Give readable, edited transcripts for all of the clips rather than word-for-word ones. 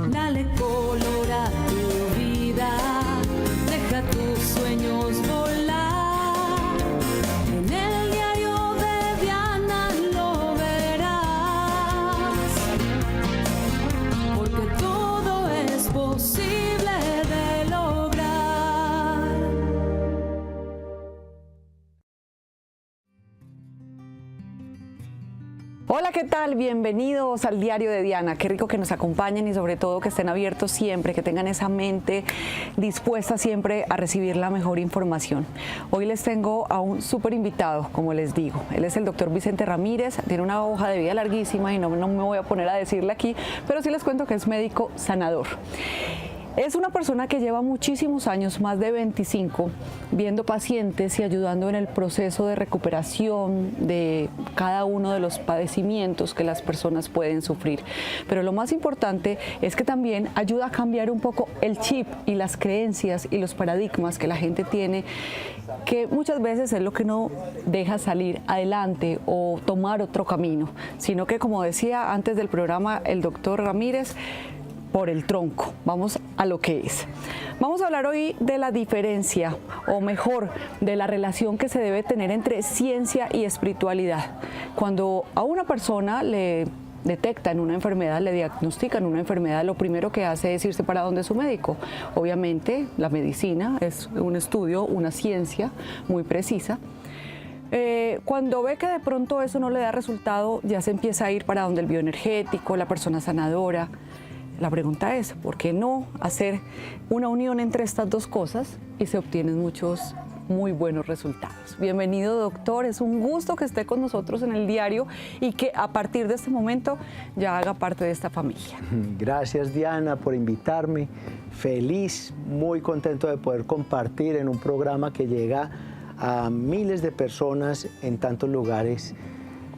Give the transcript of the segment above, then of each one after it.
Dale color a tu vida, deja tus sueños volar. En el diario de Diana lo verás, porque todo es posible de lograr. Hola, ¿qué tal? Bienvenidos al Diario de Diana. Qué rico que nos acompañen y sobre todo que estén abiertos siempre, que tengan esa mente dispuesta siempre a recibir la mejor información. Hoy les tengo a un súper invitado, como les digo. Él es el doctor Vicente Ramírez, tiene una hoja de vida larguísima y no me voy a poner a decirle aquí, pero sí les cuento que es médico sanador. Es una persona que lleva muchísimos años, más de 25, viendo pacientes y ayudando en el proceso de recuperación de cada uno de los padecimientos que las personas pueden sufrir. Pero lo más importante es que también ayuda a cambiar un poco el chip y las creencias y los paradigmas que la gente tiene, que muchas veces es lo que no deja salir adelante o tomar otro camino, sino que, como decía antes del programa el doctor Ramírez, por el tronco. Vamos a lo que es. Vamos a hablar hoy de la diferencia, o mejor, de la relación que se debe tener entre ciencia y espiritualidad. Cuando a una persona le detectan una enfermedad, le diagnostican una enfermedad, lo primero que hace es irse para donde su médico. Obviamente, la medicina es un estudio, una ciencia muy precisa. Cuando ve que de pronto eso no le da resultado, ya se empieza a ir para donde el bioenergético, la persona sanadora. La pregunta es, ¿por qué no hacer una unión entre estas dos cosas y se obtienen muchos muy buenos resultados? Bienvenido, doctor, es un gusto que esté con nosotros en el diario y que a partir de este momento ya haga parte de esta familia. Gracias, Diana, por invitarme. Feliz, muy contento de poder compartir en un programa que llega a miles de personas en tantos lugares.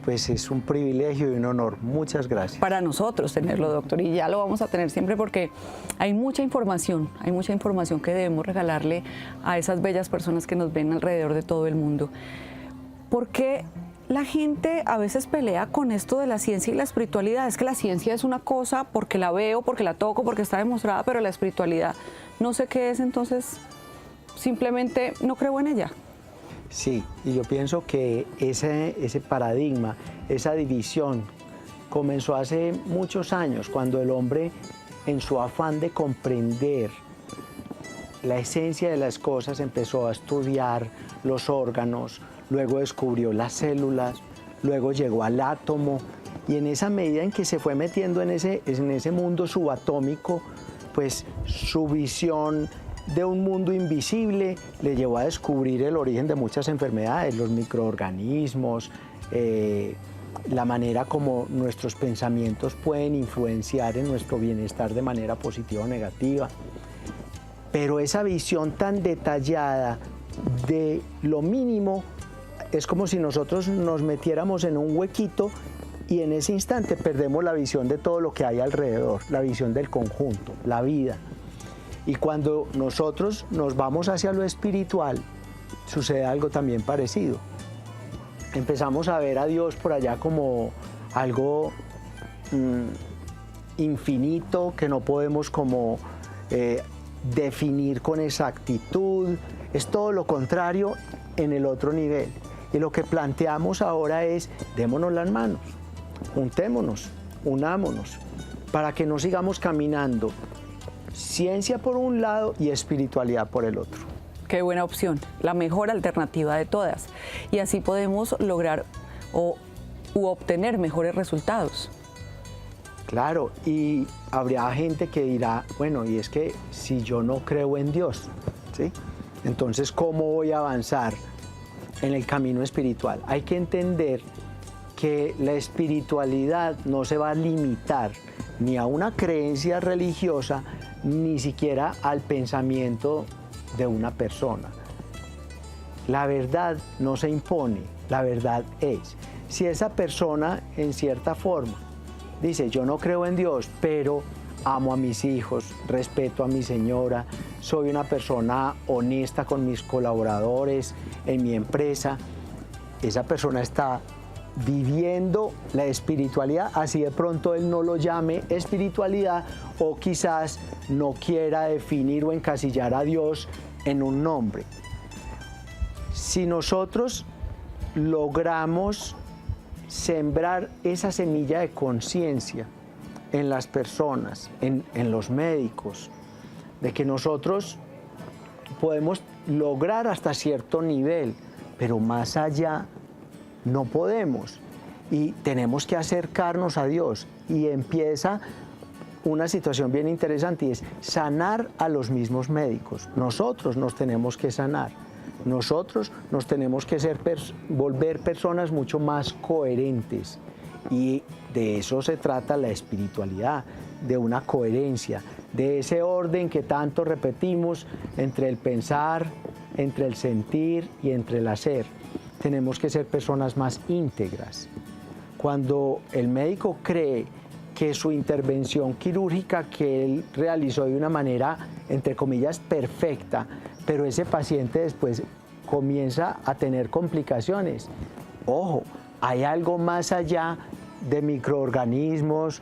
Pues es un privilegio y un honor. Muchas gracias. Para nosotros tenerlo, doctor, y ya lo vamos a tener siempre porque hay mucha información que debemos regalarle a esas bellas personas que nos ven alrededor de todo el mundo. ¿Por qué la gente a veces pelea con esto de la ciencia y la espiritualidad? Es que la ciencia es una cosa porque la veo, porque la toco, porque está demostrada, pero la espiritualidad no sé qué es, entonces simplemente no creo en ella. Sí, y yo pienso que ese paradigma, esa división, comenzó hace muchos años, cuando el hombre, en su afán de comprender la esencia de las cosas, empezó a estudiar los órganos, luego descubrió las células, luego llegó al átomo, y en esa medida en que se fue metiendo en ese mundo subatómico, pues su visión de un mundo invisible le llevó a descubrir el origen de muchas enfermedades, los microorganismos, la manera como nuestros pensamientos pueden influenciar en nuestro bienestar de manera positiva o negativa. Pero esa visión tan detallada de lo mínimo es como si nosotros nos metiéramos en un huequito y en ese instante perdemos la visión de todo lo que hay alrededor, la visión del conjunto, la vida. Y cuando nosotros nos vamos hacia lo espiritual, sucede algo también parecido. Empezamos a ver a Dios por allá como algo infinito, que no podemos como definir con exactitud. Es todo lo contrario en el otro nivel. Y lo que planteamos ahora es, démonos las manos, juntémonos, unámonos, para que no sigamos caminando ciencia por un lado y espiritualidad por el otro. Qué buena opción, la mejor alternativa de todas. Y así podemos lograr u obtener mejores resultados. Claro, y habrá gente que dirá, bueno, y es que si yo no creo en Dios, ¿sí? Entonces, ¿cómo voy a avanzar en el camino espiritual? Hay que entender que la espiritualidad no se va a limitar ni a una creencia religiosa, ni siquiera al pensamiento de una persona. La verdad no se impone, la verdad es. Si esa persona, en cierta forma, dice, yo no creo en Dios, pero amo a mis hijos, respeto a mi señora, soy una persona honesta con mis colaboradores, en mi empresa, esa persona está viviendo la espiritualidad, así de pronto él no lo llame espiritualidad o quizás no quiera definir o encasillar a Dios en un nombre. Si nosotros logramos sembrar esa semilla de conciencia en las personas, en los médicos, de que nosotros podemos lograr hasta cierto nivel, pero más allá no podemos y tenemos que acercarnos a Dios, y empieza una situación bien interesante y es sanar a los mismos médicos. Nosotros nos tenemos que sanar, nosotros nos tenemos que volver personas mucho más coherentes, y de eso se trata la espiritualidad, de una coherencia, de ese orden que tanto repetimos entre el pensar, entre el sentir y entre el hacer. Tenemos que ser personas más íntegras. Cuando el médico cree que su intervención quirúrgica que él realizó de una manera, entre comillas, perfecta, pero ese paciente después comienza a tener complicaciones. Ojo, hay algo más allá de microorganismos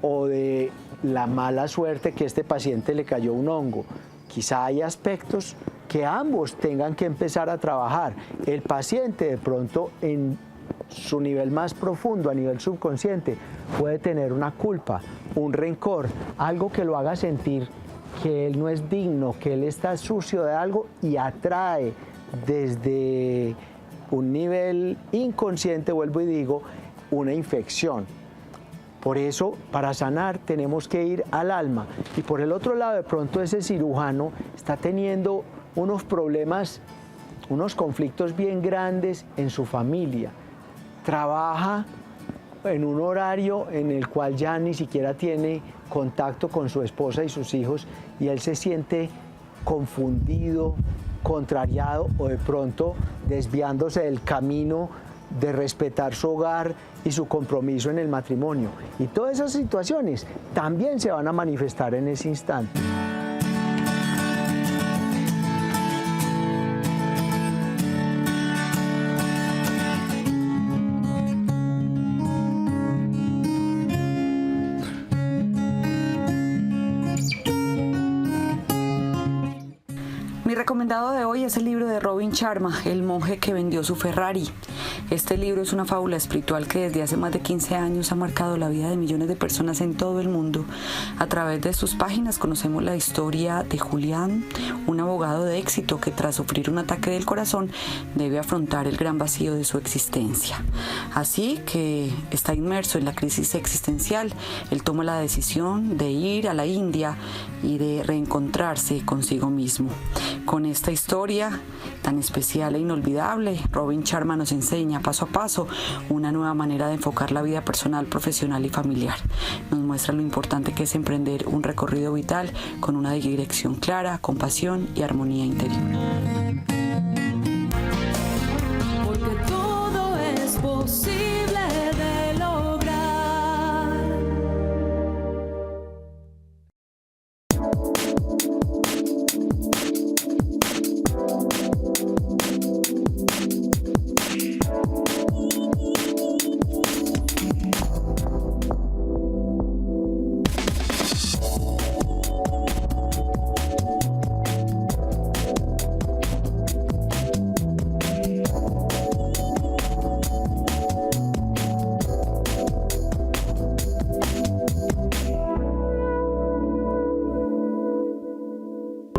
o de la mala suerte que a este paciente le cayó un hongo. Quizá hay aspectos que ambos tengan que empezar a trabajar. El paciente de pronto en su nivel más profundo, a nivel subconsciente, puede tener una culpa, un rencor, algo que lo haga sentir que él no es digno, que él está sucio de algo, y atrae desde un nivel inconsciente, vuelvo y digo, una infección. Por eso, para sanar tenemos que ir al alma. Y por el otro lado, de pronto ese cirujano está teniendo unos problemas, unos conflictos bien grandes en su familia. Trabaja en un horario en el cual ya ni siquiera tiene contacto con su esposa y sus hijos, y él se siente confundido, contrariado, o de pronto desviándose del camino de respetar su hogar y su compromiso en el matrimonio. Y todas esas situaciones también se van a manifestar en ese instante. Mi recomendado de hoy es el libro de Robin Sharma, El monje que vendió su Ferrari. Este libro es una fábula espiritual que desde hace más de 15 años ha marcado la vida de millones de personas en todo el mundo. A través de sus páginas conocemos la historia de Julián, un abogado de éxito que tras sufrir un ataque del corazón debe afrontar el gran vacío de su existencia. Así que está inmerso en la crisis existencial. Él toma la decisión de ir a la India y de reencontrarse consigo mismo. Con esta historia tan especial e inolvidable, Robin Sharma nos enseña paso a paso una nueva manera de enfocar la vida personal, profesional y familiar. Nos muestra lo importante que es emprender un recorrido vital con una dirección clara, compasión y armonía interior. Porque todo es posible de lograr.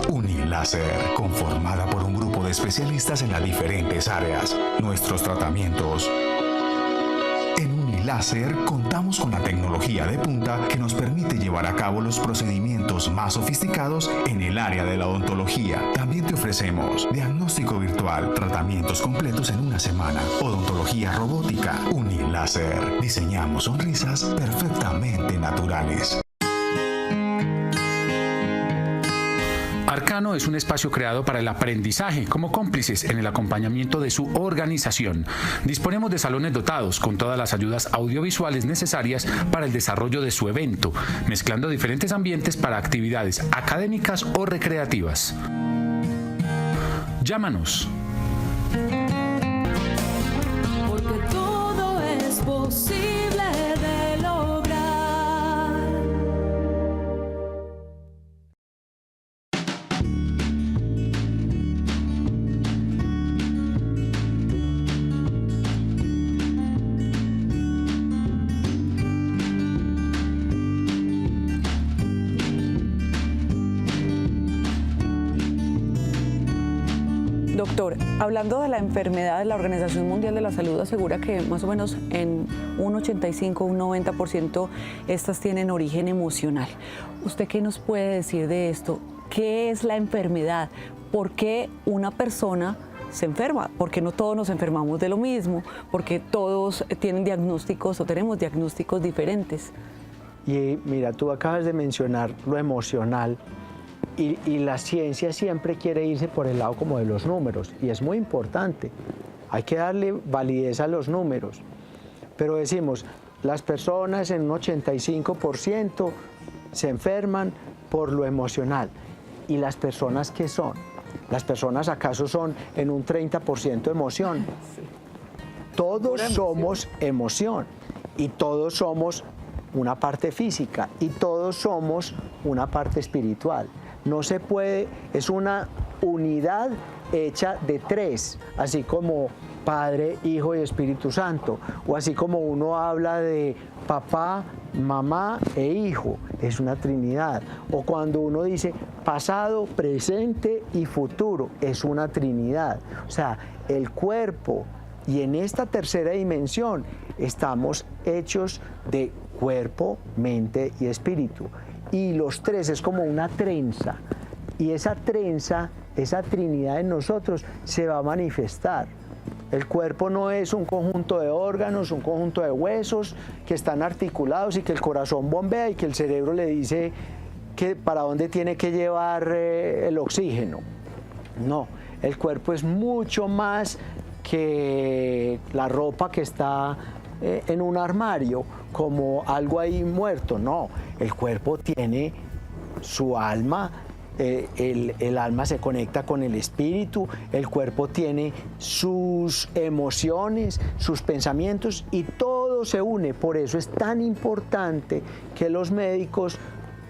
Uniláser, conformada por un grupo de especialistas en las diferentes áreas. Nuestros tratamientos. En Uniláser contamos con la tecnología de punta que nos permite llevar a cabo los procedimientos más sofisticados en el área de la odontología. También te ofrecemos diagnóstico virtual, tratamientos completos en una semana, odontología robótica. Uniláser, diseñamos sonrisas perfectamente naturales. Arcano es un espacio creado para el aprendizaje como cómplices en el acompañamiento de su organización. Disponemos de salones dotados con todas las ayudas audiovisuales necesarias para el desarrollo de su evento, mezclando diferentes ambientes para actividades académicas o recreativas. Llámanos. Porque todo es posible de lograr. Doctor, hablando de la enfermedad, la Organización Mundial de la Salud asegura que más o menos en un 85, un 90% estas tienen origen emocional. ¿Usted qué nos puede decir de esto? ¿Qué es la enfermedad? ¿Por qué una persona se enferma? ¿Por qué no todos nos enfermamos de lo mismo? ¿Por qué todos tienen diagnósticos o tenemos diagnósticos diferentes? Y mira, tú acabas de mencionar lo emocional. Y la ciencia siempre quiere irse por el lado como de los números, y es muy importante. Hay que darle validez a los números. Pero decimos, las personas en un 85% se enferman por lo emocional. ¿Y las personas qué son? ¿Las personas acaso son en un 30% emoción? Todos somos emoción, y todos somos una parte física, y todos somos una parte espiritual. No se puede, es una unidad hecha de tres, así como Padre, Hijo y Espíritu Santo, o así como uno habla de papá, mamá e hijo, es una trinidad. O cuando uno dice pasado, presente y futuro, es una trinidad. O sea, el cuerpo, y en esta tercera dimensión estamos hechos de cuerpo, mente y espíritu. Y los tres es como una trenza, y esa trenza, esa trinidad en nosotros se va a manifestar. El cuerpo no es un conjunto de órganos, un conjunto de huesos que están articulados y que el corazón bombea y que el cerebro le dice que para dónde tiene que llevar el oxígeno. No, el cuerpo es mucho más que la ropa que está en un armario, como algo ahí muerto. No, el cuerpo tiene su alma, el alma se conecta con el espíritu, el cuerpo tiene sus emociones, sus pensamientos, y todo se une. Por eso es tan importante que los médicos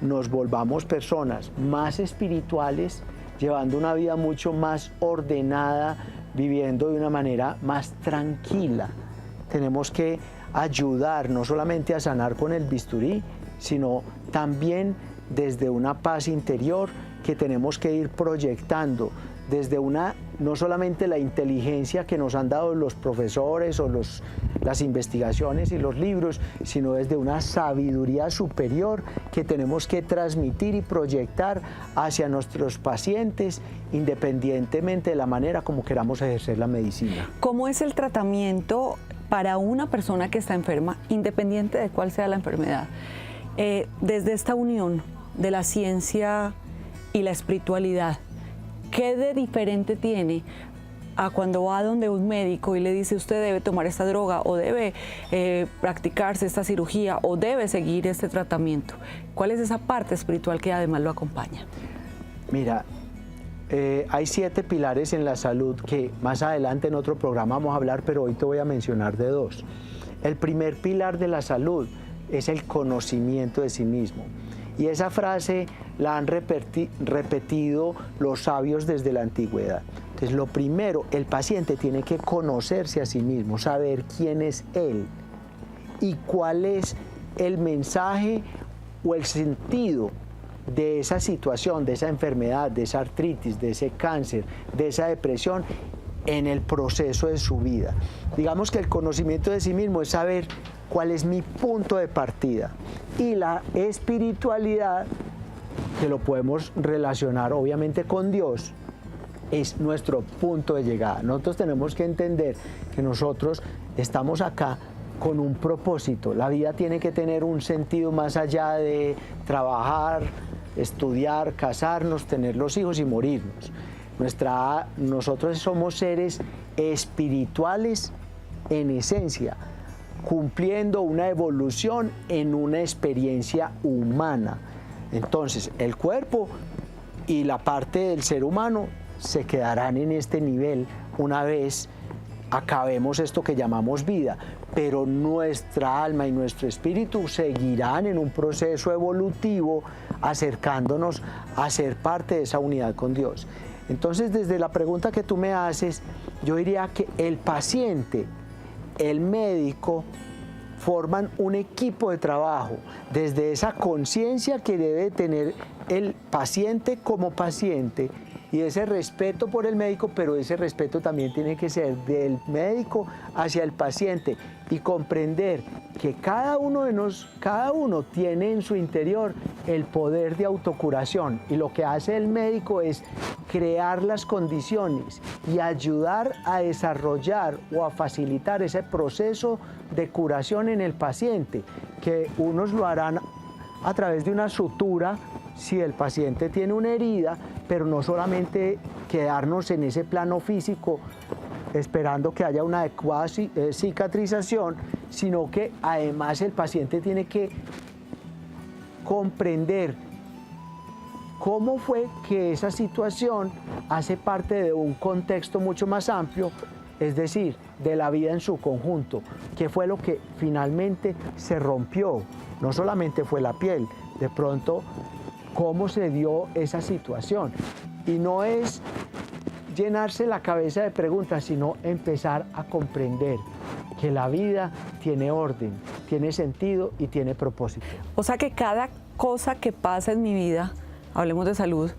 nos volvamos personas más espirituales, llevando una vida mucho más ordenada, viviendo de una manera más tranquila. Tenemos que ayudar no solamente a sanar con el bisturí, sino también desde una paz interior que tenemos que ir proyectando, desde no solamente la inteligencia que nos han dado los profesores o las investigaciones y los libros, sino desde una sabiduría superior que tenemos que transmitir y proyectar hacia nuestros pacientes, independientemente de la manera como queramos ejercer la medicina. ¿Cómo es el tratamiento para una persona que está enferma, independiente de cuál sea la enfermedad? Desde esta unión de la ciencia y la espiritualidad, ¿qué de diferente tiene a cuando va donde un médico y le dice usted debe tomar esta droga o debe practicarse esta cirugía o debe seguir este tratamiento? ¿Cuál es esa parte espiritual que además lo acompaña? Mira, hay 7 pilares en la salud que más adelante en otro programa vamos a hablar, pero hoy te voy a mencionar de 2. El primer pilar de la salud es el conocimiento de sí mismo. Y esa frase la han repetido los sabios desde la antigüedad. Entonces, lo primero, el paciente tiene que conocerse a sí mismo, saber quién es él y cuál es el mensaje o el sentido de esa situación, de esa enfermedad, de esa artritis, de ese cáncer, de esa depresión en el proceso de su vida. Digamos que el conocimiento de sí mismo es saber cuál es mi punto de partida, y la espiritualidad, que lo podemos relacionar obviamente con Dios, es nuestro punto de llegada. Nosotros tenemos que entender que nosotros estamos acá con un propósito. La vida tiene que tener un sentido más allá de trabajar, estudiar, casarnos, tener los hijos y morirnos. Nosotros somos seres espirituales en esencia, cumpliendo una evolución en una experiencia humana. Entonces, el cuerpo y la parte del ser humano se quedarán en este nivel una vez acabemos esto que llamamos vida, pero nuestra alma y nuestro espíritu seguirán en un proceso evolutivo acercándonos a ser parte de esa unidad con Dios. Entonces, desde la pregunta que tú me haces, yo diría que el paciente, el médico, forman un equipo de trabajo desde esa conciencia que debe tener el paciente como paciente y ese respeto por el médico, pero ese respeto también tiene que ser del médico hacia el paciente y comprender que cada uno tiene en su interior el poder de autocuración y lo que hace el médico es crear las condiciones y ayudar a desarrollar o a facilitar ese proceso de curación en el paciente, que unos lo harán a través de una sutura si el paciente tiene una herida, pero no solamente quedarnos en ese plano físico esperando que haya una adecuada cicatrización, sino que además el paciente tiene que comprender cómo fue que esa situación hace parte de un contexto mucho más amplio, es decir, de la vida en su conjunto, que fue lo que finalmente se rompió. No solamente fue la piel, de pronto cómo se dio esa situación. Y no es llenarse la cabeza de preguntas, sino empezar a comprender que la vida tiene orden, tiene sentido y tiene propósito. O sea que cada cosa que pasa en mi vida, hablemos de salud,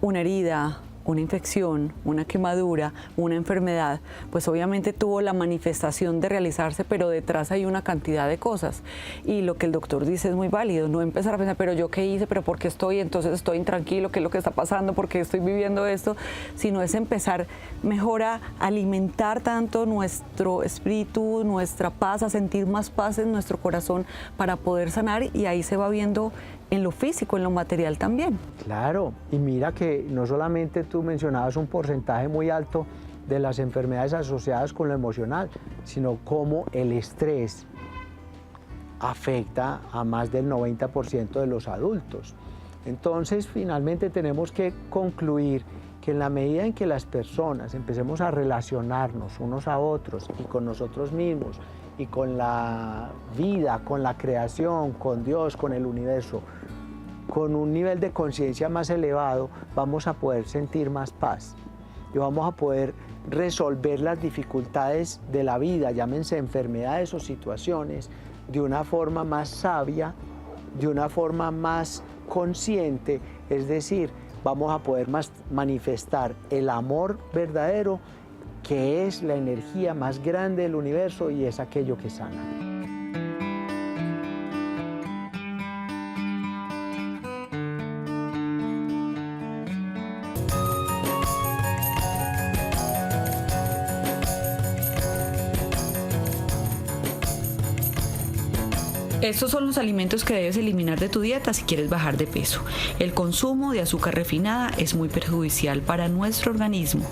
una herida, una infección, una quemadura, una enfermedad, pues obviamente tuvo la manifestación de realizarse, pero detrás hay una cantidad de cosas. Y lo que el doctor dice es muy válido, no empezar a pensar, pero yo qué hice, pero por qué entonces estoy intranquilo, qué es lo que está pasando, por qué estoy viviendo esto, sino es empezar mejor a alimentar tanto nuestro espíritu, nuestra paz, a sentir más paz en nuestro corazón para poder sanar, y ahí se va viendo en lo físico, en lo material también. Claro, y mira que no solamente tú mencionabas un porcentaje muy alto de las enfermedades asociadas con lo emocional, sino cómo el estrés afecta a más del 90% de los adultos. Entonces, finalmente tenemos que concluir que en la medida en que las personas empecemos a relacionarnos unos a otros y con nosotros mismos y con la vida, con la creación, con Dios, con el universo, con un nivel de conciencia más elevado, vamos a poder sentir más paz y vamos a poder resolver las dificultades de la vida, llámense enfermedades o situaciones, de una forma más sabia, de una forma más consciente, es decir, vamos a poder manifestar el amor verdadero, que es la energía más grande del universo y es aquello que sana. Estos son los alimentos que debes eliminar de tu dieta si quieres bajar de peso. El consumo de azúcar refinada es muy perjudicial para nuestro organismo.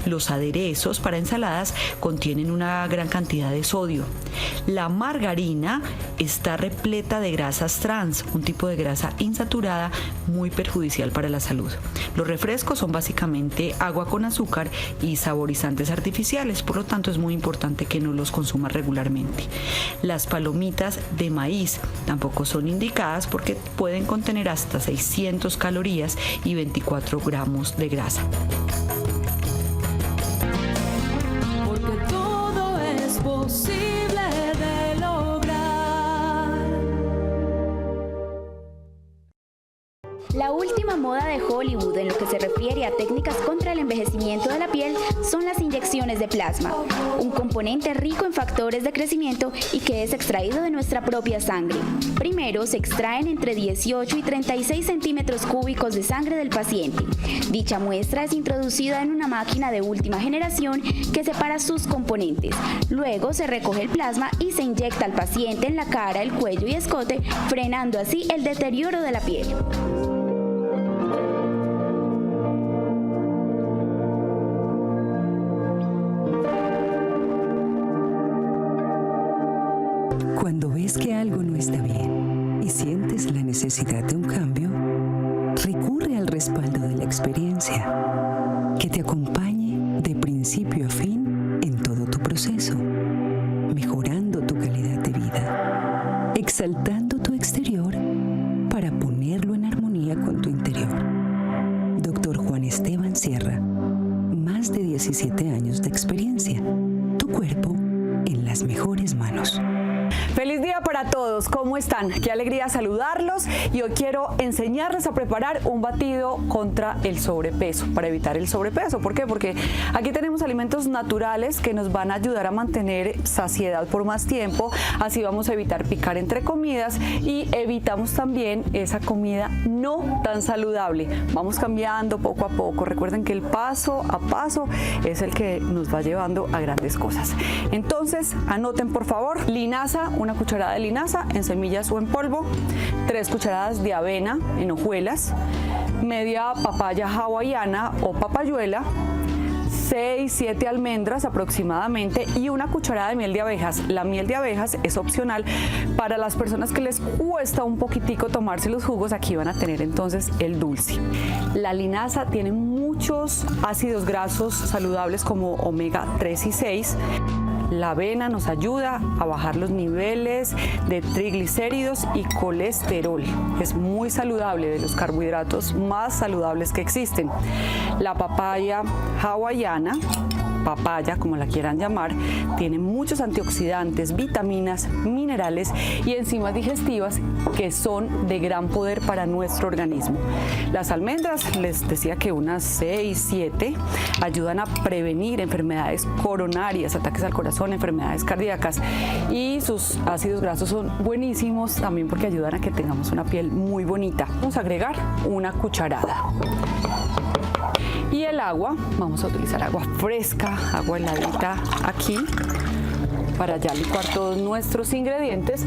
Los aderezos para ensaladas contienen una gran cantidad de sodio. La margarina está repleta de grasas trans, un tipo de grasa insaturada muy perjudicial para la salud. Los refrescos son básicamente agua con azúcar y saborizantes artificiales, por lo tanto es muy importante que no los consumas regularmente. Las palomitas de maíz tampoco son indicadas porque pueden contener hasta 600 calorías y 24 gramos de grasa. Porque todo es posible de lograr. La última moda de Hollywood en lo que se refiere a técnicas contra el envejecimiento de la piel son las inyecciones de plasma, un componente rico en factores de crecimiento y que es extraído de nuestra propia sangre. Primero se extraen entre 18 y 36 centímetros cúbicos de sangre del paciente. Dicha muestra es introducida en una máquina de última generación que separa sus componentes. Luego se recoge el plasma y se inyecta al paciente en la cara, el cuello y escote, frenando así el deterioro de la piel. Cuando ves que algo no está bien y sientes la necesidad de un cambio, recurre al respaldo de la experiencia, que te acompañe de principio a fin en todo tu proceso. proceso, mejorando tu calidad de vida, exaltando tu exterior para ponerlo en armonía con tu interior. Dr. Juan Esteban Sierra, más de 17 años de experiencia. Tu cuerpo en las mejores manos. Feliz día para todos, ¿cómo están? Qué alegría saludarlos y hoy quiero enseñarles a preparar un batido contra el sobrepeso, para evitar el sobrepeso. ¿Por qué? Porque aquí tenemos alimentos naturales que nos van a ayudar a mantener saciedad por más tiempo, así vamos a evitar picar entre comidas y evitamos también esa comida no tan saludable. Vamos cambiando poco a poco, recuerden que el paso a paso es el que nos va llevando a grandes cosas. Entonces, anoten por favor, linaza, una cucharada de linaza en semillas o en polvo, 3 cucharadas de avena en hojuelas, media papaya hawaiana o papayuela, 6-7 almendras aproximadamente y una cucharada de miel de abejas. La miel de abejas es opcional para las personas que les cuesta un poquitico tomarse los jugos. Aquí van a tener entonces el dulce. La linaza tiene muchos ácidos grasos saludables como omega 3 y 6. La avena nos ayuda a bajar los niveles de triglicéridos y colesterol. Es muy saludable, de los carbohidratos más saludables que existen. La papaya hawaiana, papaya como la quieran llamar, tiene muchos antioxidantes, vitaminas, minerales y enzimas digestivas que son de gran poder para nuestro organismo. Las almendras, les decía que unas 6-7, ayudan a prevenir enfermedades coronarias, ataques al corazón, enfermedades cardíacas, y sus ácidos grasos son buenísimos también porque ayudan a que tengamos una piel muy bonita. Vamos a agregar una cucharada. Y el agua, vamos a utilizar agua fresca, agua heladita aquí, para ya licuar todos nuestros ingredientes.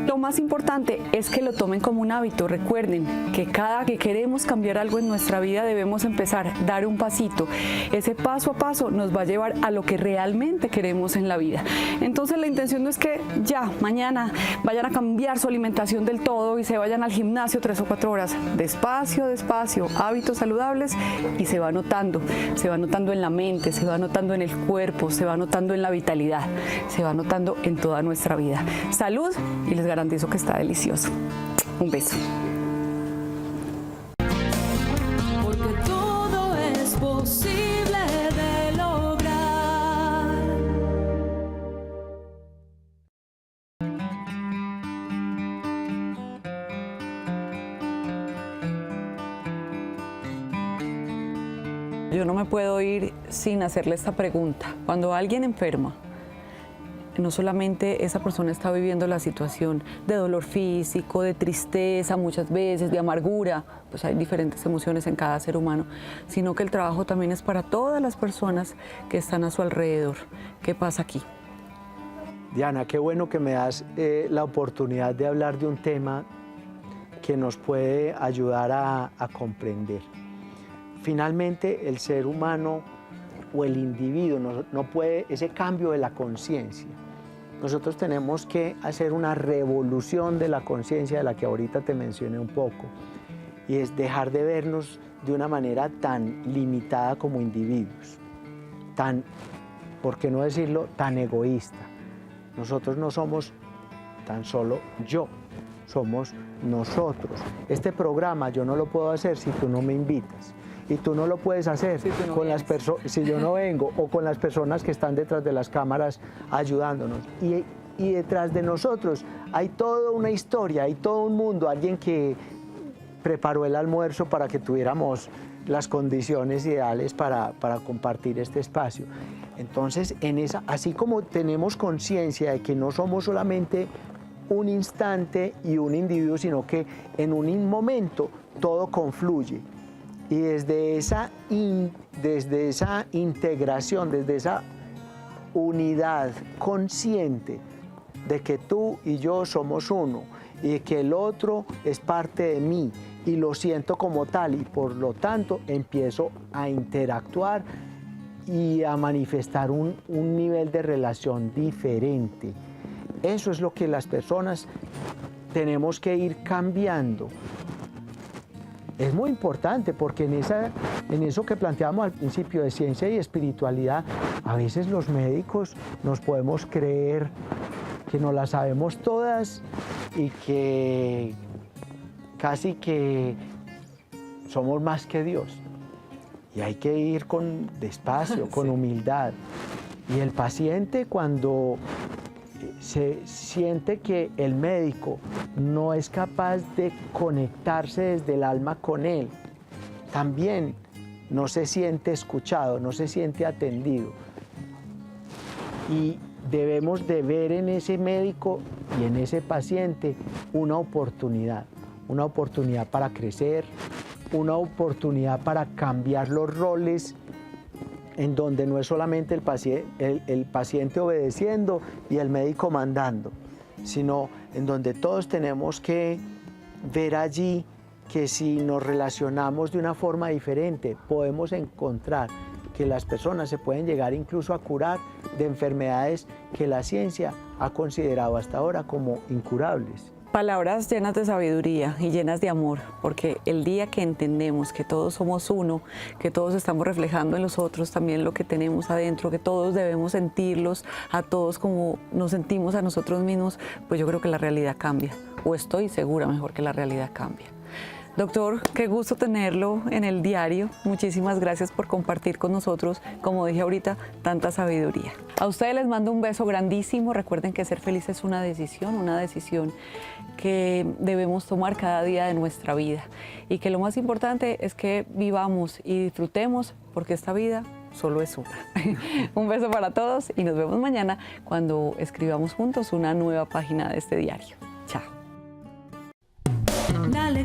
Lo más importante es que lo tomen como un hábito. Recuerden que cada que queremos cambiar algo en nuestra vida debemos empezar, dar un pasito. Ese paso a paso nos va a llevar a lo que realmente queremos en la vida. Entonces la intención no es que ya mañana vayan a cambiar su alimentación del todo y se vayan al gimnasio 3 o 4 horas. Despacio, despacio, hábitos saludables, y se va notando en la mente, se va notando en el cuerpo, se va notando en la vitalidad, se va notando en toda nuestra vida. Salud, y les garantizo que está delicioso. Un beso. Porque todo es posible de lograr. Yo no me puedo ir sin hacerle esta pregunta. Cuando alguien enferma, no solamente esa persona está viviendo la situación de dolor físico, de tristeza muchas veces, de amargura, pues hay diferentes emociones en cada ser humano, sino que el trabajo también es para todas las personas que están a su alrededor. ¿Qué pasa aquí? Diana, qué bueno que me das la oportunidad de hablar de un tema que nos puede ayudar a comprender. Finalmente, el ser humano o el individuo no puede, ese cambio de la conciencia. Nosotros tenemos que hacer una revolución de la conciencia de la que ahorita te mencioné un poco, y es dejar de vernos de una manera tan limitada como individuos, tan, por qué no decirlo, tan egoísta. Nosotros no somos tan solo yo, somos nosotros. Este programa yo no lo puedo hacer si tú no me invitas. Y tú no lo puedes hacer si yo no vengo, o con las personas que están detrás de las cámaras ayudándonos. Y detrás de nosotros hay toda una historia, hay todo un mundo, alguien que preparó el almuerzo para que tuviéramos las condiciones ideales para compartir este espacio. Entonces, así como tenemos conciencia de que no somos solamente un instante y un individuo, sino que en un momento todo confluye. Y desde esa integración, desde esa unidad consciente de que tú y yo somos uno y de que el otro es parte de mí y lo siento como tal, y por lo tanto empiezo a interactuar y a manifestar un nivel de relación diferente. Eso es lo que las personas tenemos que ir cambiando. es muy importante porque en eso que planteamos al principio de ciencia y espiritualidad, a veces los médicos nos podemos creer que nos las sabemos todas y que casi que somos más que Dios. Y hay que ir despacio, con humildad. Y el paciente, cuando se siente que el médico no es capaz de conectarse desde el alma con él, también no se siente escuchado, no se siente atendido. Y debemos de ver en ese médico y en ese paciente una oportunidad para crecer, una oportunidad para cambiar los roles en donde no es solamente el paciente obedeciendo y el médico mandando, sino en donde todos tenemos que ver allí que si nos relacionamos de una forma diferente, podemos encontrar que las personas se pueden llegar incluso a curar de enfermedades que la ciencia ha considerado hasta ahora como incurables. Palabras llenas de sabiduría y llenas de amor, porque el día que entendemos que todos somos uno, que todos estamos reflejando en los otros también lo que tenemos adentro, que todos debemos sentirlos a todos como nos sentimos a nosotros mismos, pues yo creo que la realidad cambia, o estoy segura mejor que la realidad cambia. Doctor, qué gusto tenerlo en el diario. Muchísimas gracias por compartir con nosotros, como dije ahorita, tanta sabiduría. A ustedes les mando un beso grandísimo. Recuerden que ser feliz es una decisión que debemos tomar cada día de nuestra vida. Y que lo más importante es que vivamos y disfrutemos, porque esta vida solo es una. Un beso para todos y nos vemos mañana cuando escribamos juntos una nueva página de este diario. Chao. Dale